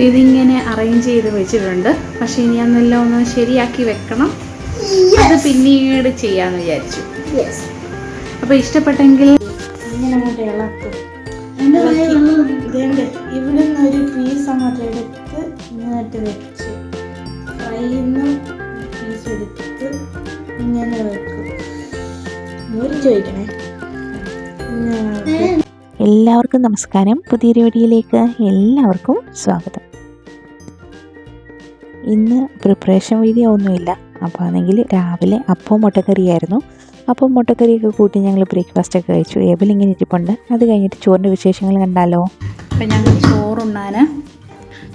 ഇതിങ്ങനെ അറേഞ്ച് ചെയ്ത് വെച്ചിട്ടുണ്ട്. പക്ഷേ ഇനി അന്നെല്ലാം ഒന്ന് ശരിയാക്കി വെക്കണം. അത് പിന്നീട് ചെയ്യാമെന്ന് വിചാരിച്ചു. അപ്പോൾ ഇഷ്ടപ്പെട്ടെങ്കിൽ ഇങ്ങനെ അങ്ങോട്ട് ഇളക്കും. ഇവിടെ നിന്ന് ഒരു പീസ് അങ്ങോട്ട് എടുത്ത് ഇങ്ങോട്ട് വെച്ച് ഫ്രൈന്ന് പീസ് എടുത്ത് ഇങ്ങനെ വെക്കും. ചോദിക്കണേ. എല്ലാവർക്കും നമസ്കാരം. പുതിയൊരു വീഡിയോയിലേക്ക് എല്ലാവർക്കും സ്വാഗതം. ഇന്ന് പ്രിപ്പറേഷൻ വീഡിയോ ഒന്നുമില്ല. അപ്പോൾ ആണെങ്കിൽ രാവിലെ അപ്പവും മുട്ടക്കറിയായിരുന്നു. അപ്പം മുട്ടക്കറിയൊക്കെ കൂട്ടി ഞങ്ങൾ ബ്രേക്ക്ഫാസ്റ്റൊക്കെ കഴിച്ചു. ഏബിളിങ്ങനെ ഇരിപ്പുണ്ട്. അത് കഴിഞ്ഞിട്ട് ചോറിൻ്റെ വിശേഷങ്ങൾ കണ്ടാലോ. അപ്പം ഞങ്ങൾ ചോറുണ്ണാൻ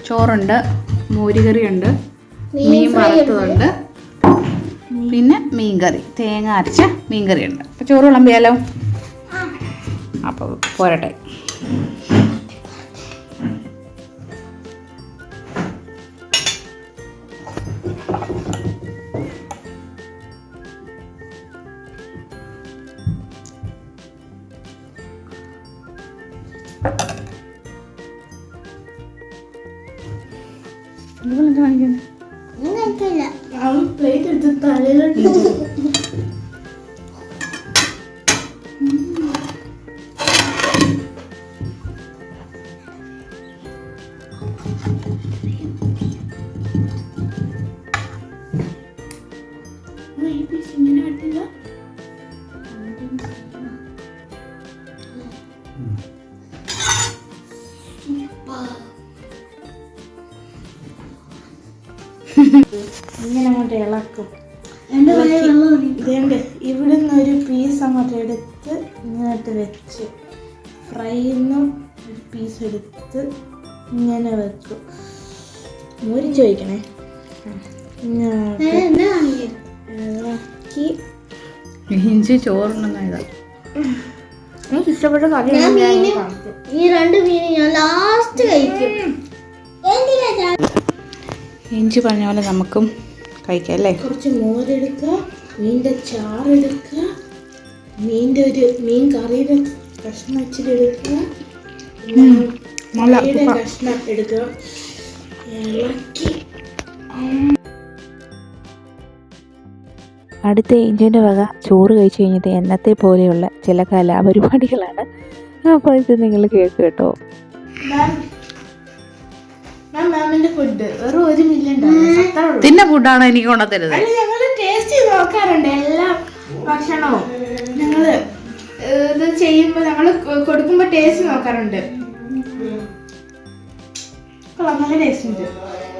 ചോറുണ്ട്, മോരുകറിയുണ്ട്, മീൻ വറുത്തതുണ്ട്, പിന്നെ മീൻകറി, തേങ്ങ അരച്ച മീൻകറിയുണ്ട്. അപ്പോൾ ചോറ് വിളമ്പിയാലോ? അപ്പോൾ പോരട്ടെ. പ്ലേറ്റ് എടുത്ത് തലയിലോട്ട് ഇങ്ങനെ കട്ടില്ല. ഇങ്ങനെ അങ്ങോട്ട് ഇളക്കും. ഇവിടെ നിന്ന് ഒരു പീസ് അങ്ങോട്ട് എടുത്ത് ഇങ്ങോട്ട് വെച്ച് ഫ്രൈന്ന് ഒരു പീസ് എടുത്ത് ഇങ്ങനെ വെക്കും. ചോദിക്കണേ. ഇഞ്ചി ചോറുണ്ടെന്നാ. എനിക്ക് ഇഷ്ടപ്പെട്ട കറി ഈ രണ്ട് മീൻ ഞാൻ ലാസ്റ്റ് കഴിക്കും. ഇഞ്ചി പറഞ്ഞ പോലെ നമുക്കും കഴിക്കാം അല്ലേ. കുറച്ച് മോരെടുക്കുക, മീൻ്റെ ചാറെടുക്കുക, മീൻ കറിയുടെ കഷ്ണം ഇച്ചിരി എടുക്കുക, കഷ്ണം എടുക്കുക, ഇളക്കി. അടുത്ത ഏഞ്ചിൻ്റെ വക ചോറ് കഴിച്ചു കഴിഞ്ഞിട്ട് എന്നത്തെ പോലെയുള്ള ചില കലാപരിപാടികളാണ്. അപ്പോൾ ഇത് നിങ്ങൾ കേൾക്ക് കേട്ടോ. മാമിന്റെ ഫുഡ് വെറും 1 മില്യൺ തിന്ന ഫുഡാണോ എനിക്ക് കൊണ്ടുത്തരുന്നത്? ഞങ്ങള് ടേസ്റ്റ് ചെയ്ത് നോക്കാറുണ്ട് എല്ലാ ഭക്ഷണവും. ഞങ്ങള് ഇത് ചെയ്യുമ്പോ ഞങ്ങള് കൊടുക്കുമ്പോ ടേസ്റ്റ് നോക്കാറുണ്ട്. നല്ല ടേസ്റ്റ് ഉണ്ട്.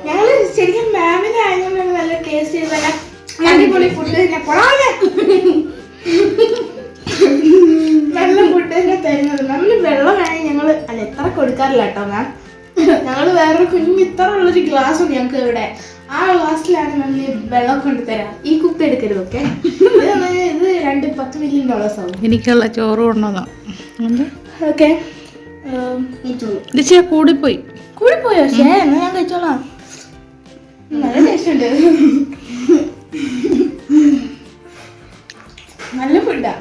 ഞങ്ങള് ശരിക്കും മാമിനെ ആയതുകൊണ്ട് നല്ല ടേസ്റ്റ് ചെയ്ത് നല്ല അടിപൊളി ഫുഡ് തന്നെ നല്ല ഫുഡ് തന്നെ തരുന്നത്. മാമിന് വെള്ളം വേണമെങ്കിൽ ഞങ്ങള് അല്ല എത്ര കൊടുക്കാറില്ല കേട്ടോ മാം. ഞങ്ങള് വേറൊരു കുഞ്ഞ് ഇത്ര ഉള്ളൊരു ഗ്ലാസ് ഉണ്ട് ഞങ്ങൾക്ക് ഇവിടെ. ആ ഗ്ലാസ്സിലാണ് നമ്മൾ വെള്ളം കൊണ്ടുതരാം. ഈ കുപ്പി എടുക്കരുത്. ഓക്കെ, ഇത് 10 മില്യൺ ആവും. എനിക്കുള്ള ചോറ് കൊണ്ടുവന്നോ? ഓക്കെ, കൂടിപ്പോയോ? പക്ഷേ എന്നാ ഞാൻ കഴിച്ചോളാം. നല്ല ടേസ്റ്റ് ഉണ്ട്. നല്ല ഫുഡാ.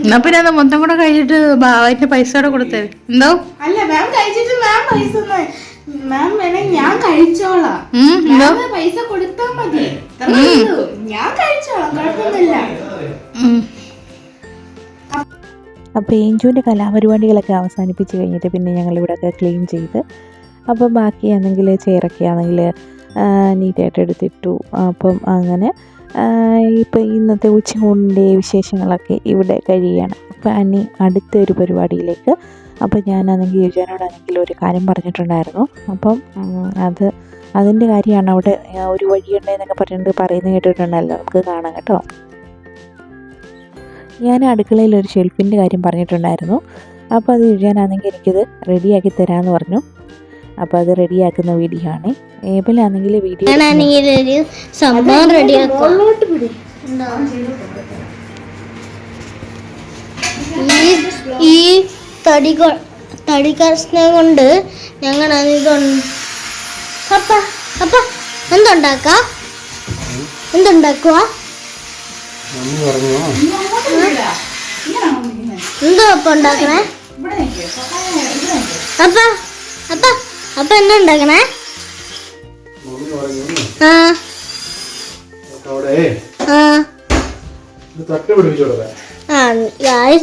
എന്നാ പിന്നെ അത് മൊത്തം കൂടെ കഴിച്ചിട്ട് അതിന്റെ പൈസ കൂടെ കൊടുത്തേ. എന്തോ അല്ല മാം കഴിച്ചിട്ട് മാം പൈസ മാം വേണേ ഞാൻ കഴിച്ചോളാം. പൈസ കൊടുത്താ മതി. ഞാൻ കഴിച്ചോളാം, കുഴപ്പമൊന്നുമില്ല. അപ്പോൾ ഏഞ്ചുവിൻ്റെ കലാപരിപാടികളൊക്കെ അവസാനിപ്പിച്ച് കഴിഞ്ഞിട്ട് പിന്നെ ഞങ്ങളിവിടെയൊക്കെ ക്ലീൻ ചെയ്ത് അപ്പം ബാക്കിയാണെങ്കിൽ ചെയറൊക്കെ ആണെങ്കിൽ നീറ്റായിട്ട് എടുത്തിട്ടു. അപ്പം അങ്ങനെ ഇപ്പോൾ ഇന്നത്തെ ഉച്ചയൂണിൻ്റെ വിശേഷങ്ങളൊക്കെ ഇവിടെ കഴിയുകയാണ്. അപ്പോൾ ഇനി അടുത്തൊരു പരിപാടിയിലേക്ക്. അപ്പോൾ ഞാനാണെങ്കിൽ യുജാനോടാണെങ്കിൽ ഒരു കാര്യം പറഞ്ഞിട്ടുണ്ടായിരുന്നു. അപ്പം അതിൻ്റെ കാര്യമാണ്. അവിടെ ഒരു വഴിയുണ്ടെന്നൊക്കെ പറഞ്ഞിട്ട് പറയുന്നത് കേട്ടിട്ടുണ്ടല്ലോ. നമുക്ക് കാണാം കേട്ടോ. ഞാൻ അടുക്കളയിൽ ഒരു ഷെൽഫിൻ്റെ കാര്യം പറഞ്ഞിട്ടുണ്ടായിരുന്നു. അപ്പോൾ അത് യുജാനാണെങ്കിൽ എനിക്കത് റെഡിയാക്കി തരാമെന്ന് പറഞ്ഞു. അപ്പോൾ അത് റെഡിയാക്കുന്ന വീഡിയോ ആണ്. ഏബിളാണെങ്കിൽ വീഡിയോ സംഭവം റെഡിയാക്കും. ഈ തടി കഷ്ണം കൊണ്ട് ഞങ്ങൾ എന്തുണ്ടാക്കുക എന്തോ അപ്പ ഉണ്ടാക്കണേ? അപ്പ അപ്പ അപ്പൊ എന്നാ ഉണ്ടാക്കണേ? ആ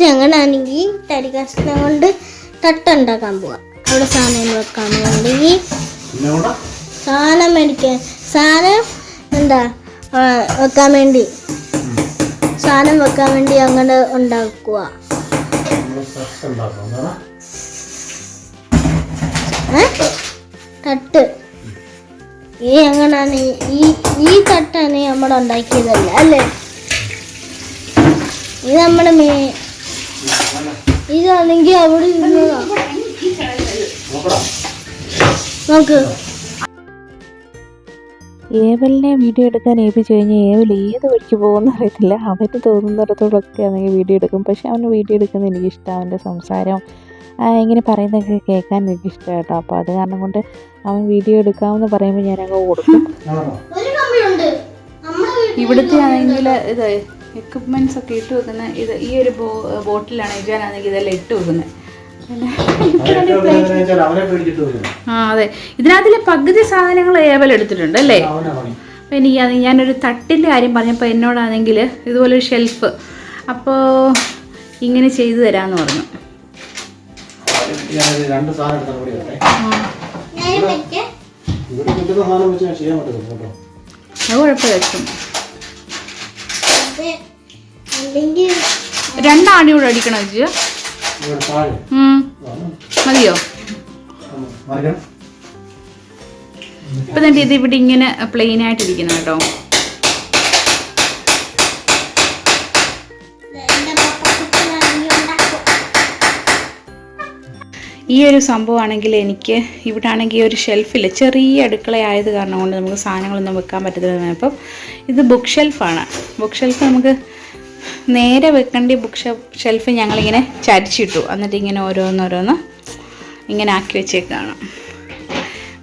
ഞങ്ങളാണെങ്കിൽ തടി കഷ്ണം കൊണ്ട് തട്ടുണ്ടാക്കാൻ പോവാം. അവിടെ സാധനം വെക്കാൻ പോകണ്ടെങ്കിൽ സാധനം മേടിക്കാൻ വെക്കാൻ വേണ്ടി അങ്ങനെ ഉണ്ടാക്കുക. തട്ട് എങ്ങനാണ് ഈ തട്ടാണ് നമ്മൾ ഉണ്ടാക്കിയതല്ല അല്ലേ? ഇത് നമ്മുടെ ഇതാണെങ്കിൽ അവിടെ ഇരുന്നതാ. നോക്ക്. ഏവലിനെ വീഡിയോ എടുക്കാൻ ഏൽപ്പിച്ചു കഴിഞ്ഞാൽ ഏവൽ ഏത് വഴിക്ക് പോകുമെന്ന് അറിയത്തില്ല. അവന് തോന്നുന്നിടത്തോടൊക്കെ ആണെങ്കിൽ വീഡിയോ എടുക്കും. പക്ഷെ അവന് വീഡിയോ എടുക്കുന്നത് എനിക്കിഷ്ടം. അവൻ്റെ സംസാരം ഇങ്ങനെ പറയുന്നതൊക്കെ കേൾക്കാൻ എനിക്കിഷ്ടം കേട്ടോ. അപ്പോൾ അത് കാരണം കൊണ്ട് അവൻ വീഡിയോ എടുക്കാമെന്ന് പറയുമ്പോൾ ഞാനങ്ങ് കൊടുക്കും. ഇവിടുത്തെ ആണെങ്കിൽ ഇത് എക്യുപ്മെൻറ്റ്സ് ഒക്കെ ഇട്ട് വെക്കുന്ന ഇത് ഈ ഒരു ബോട്ടിലാണ് ഇജാനാണെങ്കിൽ ഇതെല്ലാം ഇട്ട് വെക്കുന്നത്. ആ അതെ, ഇതിനകത്തിലെ പകുതി സാധനങ്ങൾ ഏവൽ എടുത്തിട്ടുണ്ട് അല്ലേ? അപ്പം എനിക്ക് ഞാനൊരു തട്ടിൻ്റെ കാര്യം പറഞ്ഞപ്പോൾ എന്നോടാണെങ്കിൽ ഇതുപോലൊരു ഷെൽഫ് അപ്പോൾ ഇങ്ങനെ ചെയ്തു തരാമെന്ന് പറഞ്ഞു. അത് കുഴപ്പമില്ല. രണ്ടാണി കൂടെ അടിക്കണോ ചേച്ചി? മതിയോ? ഇപ്പൊ തന്നെ ഇത് ഇവിടെ ഇങ്ങനെ പ്ലെയിൻ ആയിട്ടിരിക്കുന്നു കേട്ടോ. ഈ ഒരു സംഭവമാണെങ്കിൽ എനിക്ക് ഇവിടെ ആണെങ്കിൽ ഒരു ഷെൽഫില്ല, ചെറിയ അടുക്കളയായത് കാരണം കൊണ്ട് നമുക്ക് സാധനങ്ങളൊന്നും വെക്കാൻ പറ്റത്തില്ല. അപ്പം ഇത് ബുക്ക് ഷെൽഫാണ്. ബുക്ക് ഷെൽഫ് നമുക്ക് നേരെ വെക്കേണ്ട ബുക്ക് ഷെൽഫ് ഞങ്ങളിങ്ങനെ ചരിച്ചിട്ടു. എന്നിട്ട് ഇങ്ങനെ ഓരോന്നോരോന്ന് ഇങ്ങനെ ആക്കി വെച്ചേക്കാണ്.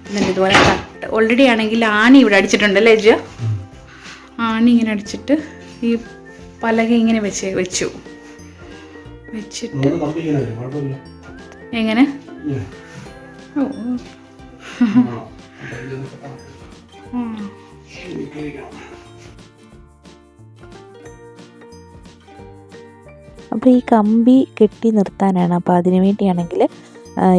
എന്നിട്ട് ഇതുപോലെ തട്ട് ഓൾറെഡി ആണെങ്കിൽ ആണി ഇവിടെ അടിച്ചിട്ടുണ്ടല്ലേ ജ? ആണി ഇങ്ങനെ അടിച്ചിട്ട് ഈ പലക ഇങ്ങനെ വെച്ചു വെച്ചിട്ട് എങ്ങനെ അപ്പോൾ ഈ കമ്പി കെട്ടി നിർത്താനാണ്. അപ്പോൾ അതിന് വേണ്ടിയാണെങ്കിൽ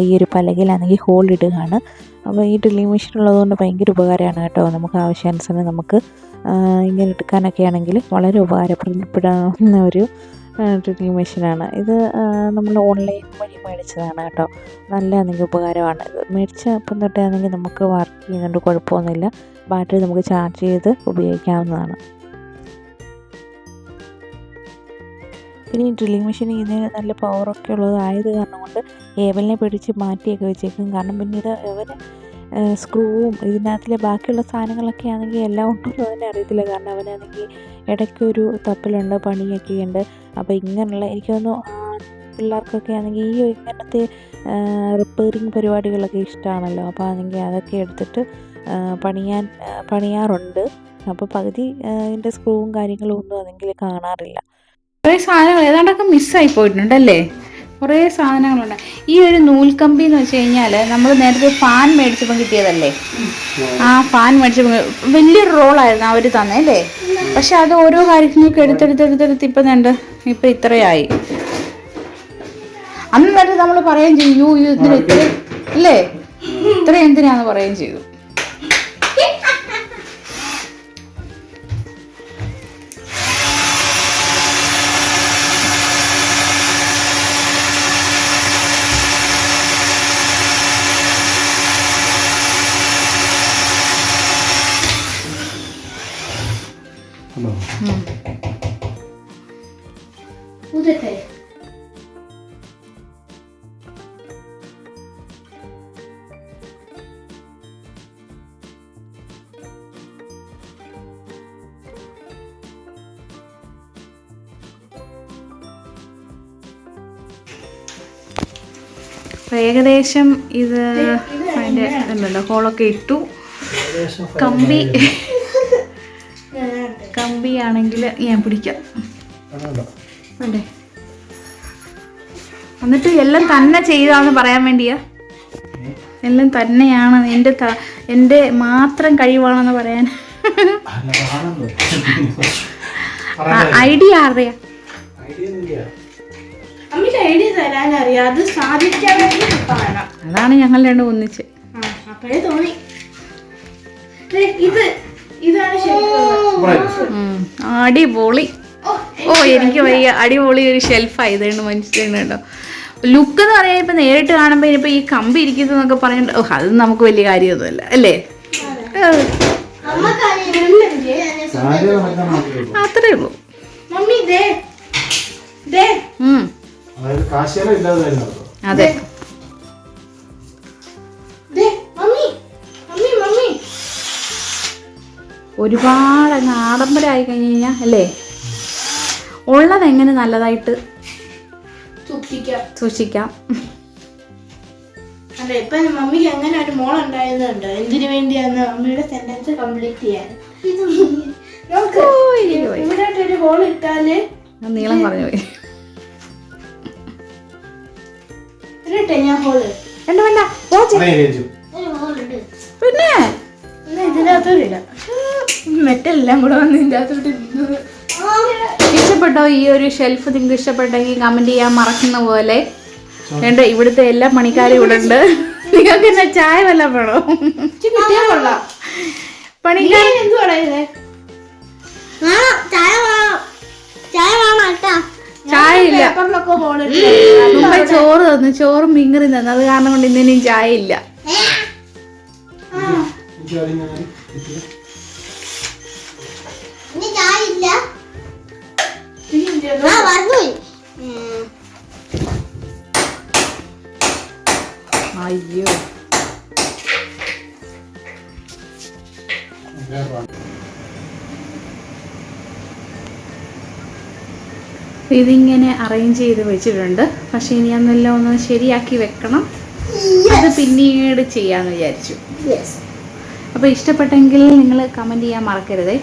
ഈ ഒരു പലകയിലാണെങ്കിൽ ഹോൾ ഇടുകയാണ്. അപ്പോൾ ഈ ഡ്രില്ലിംഗ് മെഷീൻ ഉള്ളതുകൊണ്ട് ഭയങ്കര ഉപകാരമാണ് കേട്ടോ. നമുക്ക് ആവശ്യാനുസരണം നമുക്ക് ഇങ്ങനെ എടുക്കാനൊക്കെ ആണെങ്കിൽ വളരെ ഉപകാരപ്പെടുന്ന ഒരു ഡ്രില്ലിംഗ് മെഷീനാണ് ഇത്. നമ്മൾ ഓൺലൈൻ വഴി മേടിച്ചതാണ് കേട്ടോ. നല്ലതാണെങ്കിൽ ഉപകാരമാണ്. ഇത് മേടിച്ച അപ്പം തൊട്ടാണെങ്കിൽ നമുക്ക് വർക്ക് ചെയ്യുന്നുണ്ട്, കുഴപ്പമൊന്നുമില്ല. ബാറ്ററി നമുക്ക് ചാർജ് ചെയ്ത് ഉപയോഗിക്കാവുന്നതാണ്. പിന്നെ ഈ ഡ്രില്ലിംഗ് മെഷീൻ ഇതിന് നല്ല പവറൊക്കെ ഉള്ളതായത് കാരണം കൊണ്ട് ഏവലിനെ പിടിച്ച് മാറ്റിയൊക്കെ വെച്ചേക്കും. കാരണം പിന്നെ ഇത് അവന് സ്ക്രൂവും ഇതിനകത്തിലെ ബാക്കിയുള്ള സാധനങ്ങളൊക്കെ ആണെങ്കിൽ എല്ലാം ഉണ്ടെന്ന് തന്നെ അറിയത്തില്ല. കാരണം അവനാണെങ്കിൽ ഇടയ്ക്കൊരു തപ്പലുണ്ട്, പണിയൊക്കെ ഉണ്ട്. അപ്പോൾ ഇങ്ങനെയുള്ള എനിക്ക് തോന്നുന്നു പിള്ളേർക്കൊക്കെ ആണെങ്കിൽ ഈ ഇങ്ങനത്തെ റിപ്പയറിങ് പരിപാടികളൊക്കെ ഇഷ്ടമാണല്ലോ. അപ്പോൾ ആണെങ്കിൽ അതൊക്കെ എടുത്തിട്ട് പണിയാറുണ്ട്. അപ്പോൾ പകുതി ഇതിൻ്റെ സ്ക്രൂവും കാര്യങ്ങളും ഒന്നും അതെങ്കിൽ കാണാറില്ല. കുറേ സാധനങ്ങൾ ഏതാണ്ടൊക്കെ മിസ്സായി പോയിട്ടുണ്ടല്ലേ? കുറേ സാധനങ്ങളുണ്ട്. ഈ ഒരു നൂൽക്കമ്പി എന്ന് വെച്ച് കഴിഞ്ഞാൽ നമ്മൾ നേരത്തെ ഫാൻ മേടിച്ചപ്പോൾ കിട്ടിയതല്ലേ? ആ ഫാൻ മേടിച്ചപ്പോൾ വലിയൊരു റോളായിരുന്നു അവർ തന്നെ അല്ലേ? പക്ഷെ അത് ഓരോ കാര്യങ്ങൾക്ക് എടുത്തെടുത്ത് ഇപ്പം ഇത്രയായി. അന്ന് നേരത്തെ നമ്മൾ പറയുകയും ചെയ്യും, ഇതിന് ഇത്ര അല്ലേ, ഇത്ര എന്തിനാന്ന് പറയുകയും ചെയ്തു. ഏകദേശം ഇത് അതിൻ്റെ ഇതുണ്ടല്ലോ ഹോളൊക്കെ ഇട്ടു. കമ്പിയാണെങ്കിൽ ഞാൻ പിടിക്കാം അല്ലേ? എന്നിട്ട് എല്ലാം തന്നെ ചെയ്താന്ന് പറയാൻ വേണ്ടിയാ, എല്ലാം തന്നെയാണ് എൻ്റെ മാത്രം കഴിവാണെന്ന് പറയാൻ. ഐഡിയ ആരുടെയാ? അമ്മയ്ക്ക് ഐഡിയ തരാനറിയാം, അത് സാധിക്കാൻ വേണ്ടി വേണം. അതാണ് ഞങ്ങൾ രണ്ടും ഒന്നിച്ച്. അപ്പോഴേ തോന്നി ഇതാണ് ശരിക്കും. അടിപൊളി. എനിക്ക് വയ്യ. അടിപൊളി ഒരു ഷെൽഫായതുകൊണ്ട് മനസ്സിലുണ്ടോ. ലുക്ക് എന്ന് പറയാൻ ഇപ്പം നേരിട്ട് കാണുമ്പോൾ ഇനിയിപ്പോൾ ഈ കമ്പി ഇരിക്കുന്നതെന്നൊക്കെ പറയുന്നുണ്ട്. അത് നമുക്ക് വലിയ കാര്യമൊന്നുമല്ല അല്ലേ? അത്രേ ഉള്ളൂ. മമ്മി അതെ. ഒരുപാട് അങ്ങ് ആഡംബരമായി കഴിഞ്ഞ് കഴിഞ്ഞാൽ അല്ലേ ഉള്ളത് എങ്ങനെ നല്ലതായിട്ട് സൂക്ഷിക്കാം. അതെ, ഇപ്പൊ മമ്മിക്ക് എങ്ങനെ ഒരു മോൾ ഉണ്ടായതുണ്ട്. എന്തിനു വേണ്ടിയാന്ന് മമ്മിയുടെ സെന്റൻസ് കംപ്ലീറ്റ് ചെയ്യാൻ. ഇവിടെ ഒരു ഹോൾ ഇട്ടാല് നീളം പറഞ്ഞു പോയി. ഞാൻ ഹോള് വേണ്ട പിന്നെ ഇതിനകത്തോടില്ല, മെറ്റെല്ലാം കൂടെ വന്ന് ഇതിൻ്റെ അകത്തോട്ട് ഇരുന്നത്. ഇഷ്ടപ്പെട്ടോ ഈ ഒരു ഷെൽഫ്? നിങ്ങൾക്ക് ഇഷ്ടപ്പെട്ടെങ്കിൽ കമന്റ് ചെയ്യാൻ മറക്കുന്ന പോലെ. വേണ്ട, ഇവിടുത്തെ എല്ലാ പണിക്കാരും ഇവിടെ ഉണ്ട്. നിങ്ങൾക്ക് എന്നാ ചായ വല്ല വേണോ? പണിക്കാരൻ ചായ ഇല്ല. മുമ്പേ ചോറ് തന്നു, ചോറും മീൻകറി തന്നു. അത് കാരണം കൊണ്ട് ഇന്നിനും ചായ ഇല്ല. അയ്യോ, ഇതിങ്ങനെ അറേഞ്ച് ചെയ്ത് വെച്ചിട്ടുണ്ട്. പക്ഷെ ഇനി അന്നെല്ലാം ഒന്ന് ശരിയാക്കി വെക്കണം. അത് പിന്നീട് ചെയ്യാന്ന് വിചാരിച്ചു. അപ്പോൾ ഇഷ്ടപ്പെട്ടെങ്കിൽ നിങ്ങൾ കമന്റ് ചെയ്യാൻ മറക്കരുതേ.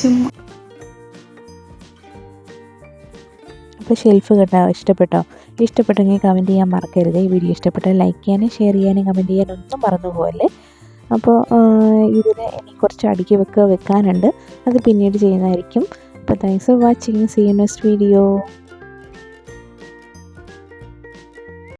ചുമ്മാ. അപ്പോൾ ഷെൽഫ് കേട്ടോ ഇഷ്ടപ്പെട്ടോ? ഇഷ്ടപ്പെട്ടെങ്കിൽ കമൻറ്റ് ചെയ്യാൻ മറക്കരുത്. ഈ വീഡിയോ ഇഷ്ടപ്പെട്ടാൽ ലൈക്ക് ചെയ്യാനും ഷെയർ ചെയ്യാനും കമൻറ്റ് ചെയ്യാനും ഒന്നും മറന്നു പോകല്ലേ. അപ്പോൾ ഇതിന് ഇനി കുറച്ച് അടുക്കി വെക്കാനുണ്ട്. അത് പിന്നീട് ചെയ്യുന്നതായിരിക്കും. അപ്പോൾ thanks for watching. See you next video.